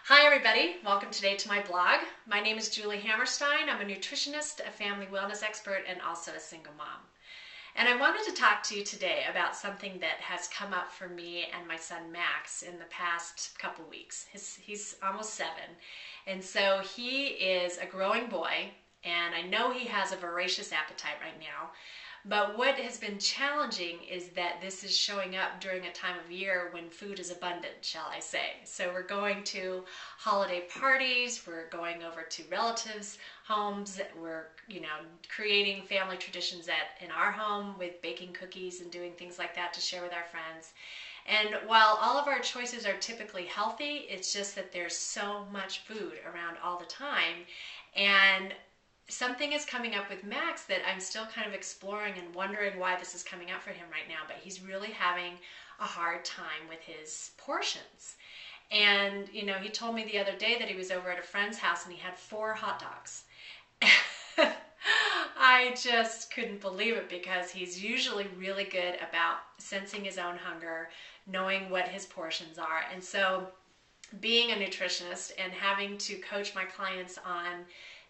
Hi everybody, welcome today to my blog. My name is Julie Hammerstein. I'm a nutritionist, a family wellness expert, and also a single mom. And I wanted to talk to you today about something that has come up for me and my son Max in the past couple weeks. He's almost 7, and so he is a growing boy, and I know he has a voracious appetite right now. But what has been challenging is that this is showing up during a time of year when food is abundant, shall I say. So we're going to holiday parties, we're going over to relatives' homes, we're, creating family traditions in our home with baking cookies and doing things like that to share with our friends. And while all of our choices are typically healthy, it's just that there's so much food around all the time. And something is coming up with Max that I'm still kind of exploring and wondering why this is coming up for him right now, but he's really having a hard time with his portions. And, he told me the other day that he was over at a friend's house and he had 4 hot dogs. I just couldn't believe it because he's usually really good about sensing his own hunger, knowing what his portions are. And so being a nutritionist and having to coach my clients on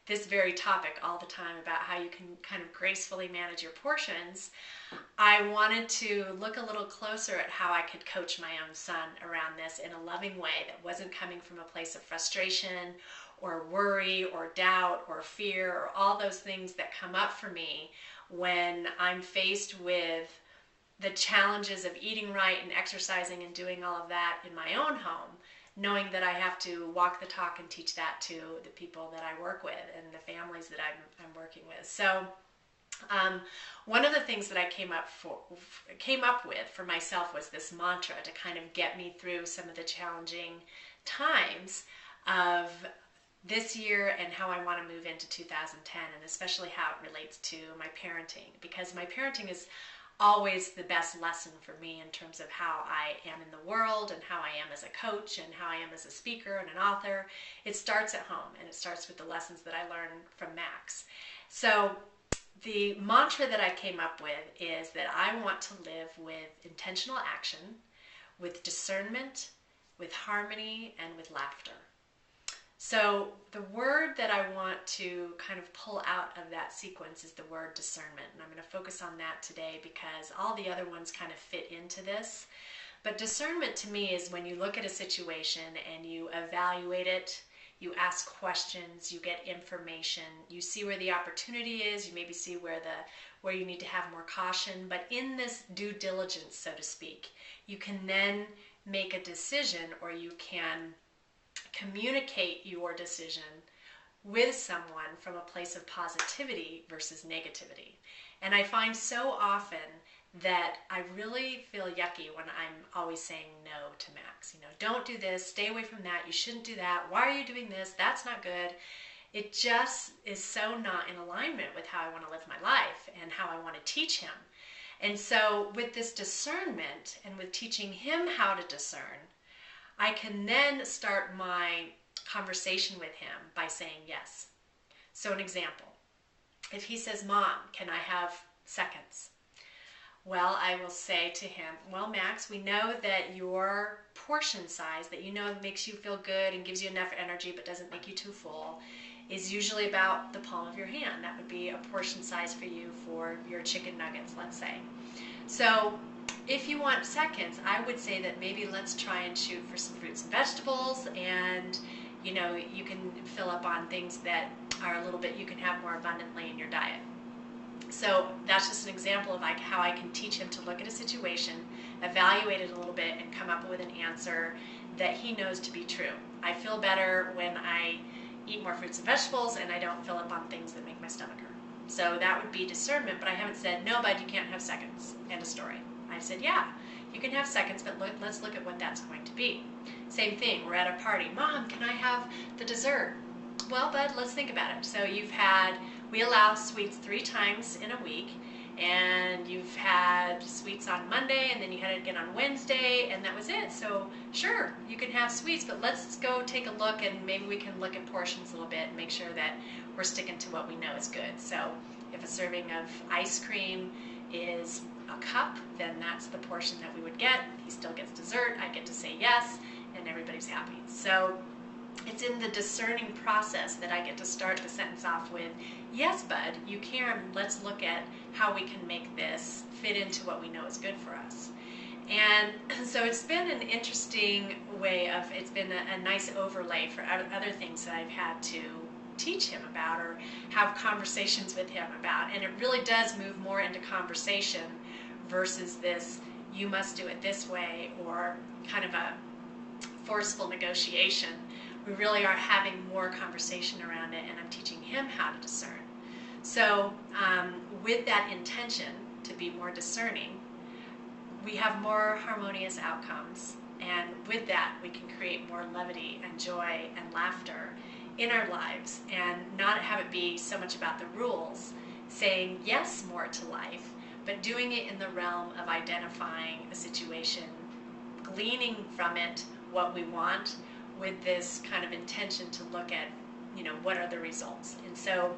this very topic all the time about how you can kind of gracefully manage your portions, I wanted to look a little closer at how I could coach my own son around this in a loving way that wasn't coming from a place of frustration or worry or doubt or fear or all those things that come up for me when I'm faced with the challenges of eating right and exercising and doing all of that in my own home, knowing that I have to walk the talk and teach that to the people that I work with and the families that I'm working with. So one of the things that I came up with for myself was this mantra to kind of get me through some of the challenging times of this year and how I want to move into 2010, and especially how it relates to my parenting, because my parenting is always the best lesson for me in terms of how I am in the world and how I am as a coach and how I am as a speaker and an author. It starts at home, and it starts with the lessons that I learned from Max. So the mantra that I came up with is that I want to live with intentional action, with discernment, with harmony, and with laughter. So the word that I want to kind of pull out of that sequence is the word discernment. And I'm going to focus on that today because all the other ones kind of fit into this. But discernment to me is when you look at a situation and you evaluate it, you ask questions, you get information, you see where the opportunity is, you maybe see where you need to have more caution. But in this due diligence, so to speak, you can then make a decision, or you can communicate your decision with someone from a place of positivity versus negativity. And I find so often that I really feel yucky when I'm always saying no to Max. Don't do this, stay away from that, you shouldn't do that, why are you doing this, that's not good. It just is so not in alignment with how I want to live my life and how I want to teach him. And so with this discernment and with teaching him how to discern, I can then start my conversation with him by saying yes. So an example, if he says, "Mom, can I have seconds?" Well, I will say to him, "Well, Max, we know that your portion size that makes you feel good and gives you enough energy but doesn't make you too full is usually about the palm of your hand. That would be a portion size for you for your chicken nuggets, let's say. So if you want seconds, I would say that maybe let's try and shoot for some fruits and vegetables, and you can fill up on things that are a little bit, you can have more abundantly in your diet." So that's just an example of how I can teach him to look at a situation, evaluate it a little bit, and come up with an answer that he knows to be true. I feel better when I eat more fruits and vegetables and I don't fill up on things that make my stomach hurt. So that would be discernment, but I haven't said, "No, bud, you can't have seconds." End of story. I said, "Yeah, you can have seconds, but let's look at what that's going to be." Same thing, we're at a party. "Mom, can I have the dessert?" "Well, bud, let's think about it. So we allow sweets 3 times in a week, and you've had sweets on Monday, and then you had it again on Wednesday, and that was it. So sure, you can have sweets, but let's go take a look, and maybe we can look at portions a little bit and make sure that we're sticking to what we know is good." So if a serving of ice cream is a cup, then that's the portion that we would get. He still gets dessert, I get to say yes, and everybody's happy. So it's in the discerning process that I get to start the sentence off with, yes, bud, you can. Let's look at how we can make this fit into what we know is good for us. And so it's been an interesting way of, it's been a nice overlay for other things that I've had to teach him about or have conversations with him about. And it really does move more into conversation versus this, you must do it this way, or kind of a forceful negotiation. We really are having more conversation around it, and I'm teaching him how to discern. So with that intention to be more discerning, we have more harmonious outcomes, and with that we can create more levity and joy and laughter in our lives, and not have it be so much about the rules, saying yes more to life, but doing it in the realm of identifying a situation, gleaning from it what we want, with this kind of intention to look at, what are the results. And so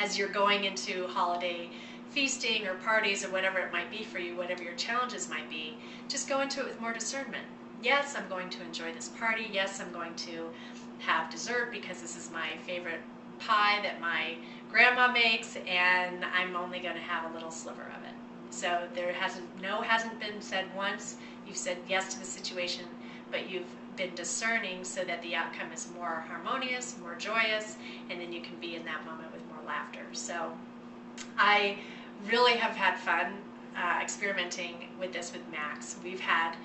as you're going into holiday feasting or parties or whatever it might be for you, whatever your challenges might be, just go into it with more discernment. Yes, I'm going to enjoy this party. Yes, I'm going to have dessert because this is my favorite pie that my grandma makes, and I'm only going to have a little sliver of it. So there hasn't been said once. You've said yes to the situation, but you've been discerning so that the outcome is more harmonious, more joyous, and then you can be in that moment with more laughter. So I really have had fun experimenting with this with Max. We've had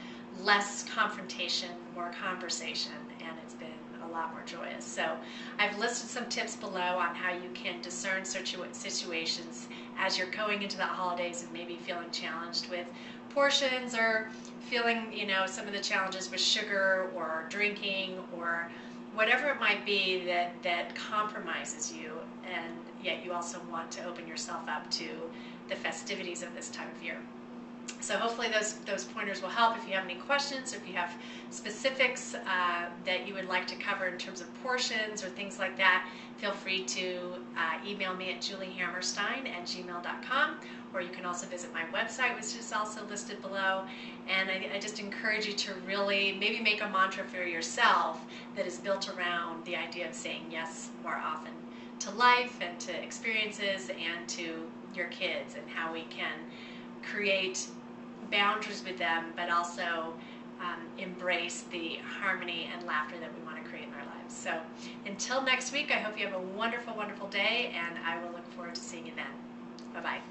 less confrontation, more conversation, and it's been a lot more joyous. So I've listed some tips below on how you can discern situations as you're going into the holidays and maybe feeling challenged with portions, or feeling, some of the challenges with sugar or drinking or whatever it might be that compromises you, and yet you also want to open yourself up to the festivities of this time of year. So hopefully those pointers will help. If you have any questions, or if you have specifics that you would like to cover in terms of portions or things like that, feel free to email me at juliehammerstein@gmail.com, or you can also visit my website, which is also listed below. And I just encourage you to really maybe make a mantra for yourself that is built around the idea of saying yes more often to life and to experiences and to your kids, and how we can create boundaries with them, but also embrace the harmony and laughter that we want to create in our lives. So until next week, I hope you have a wonderful, wonderful day, and I will look forward to seeing you then. Bye-bye.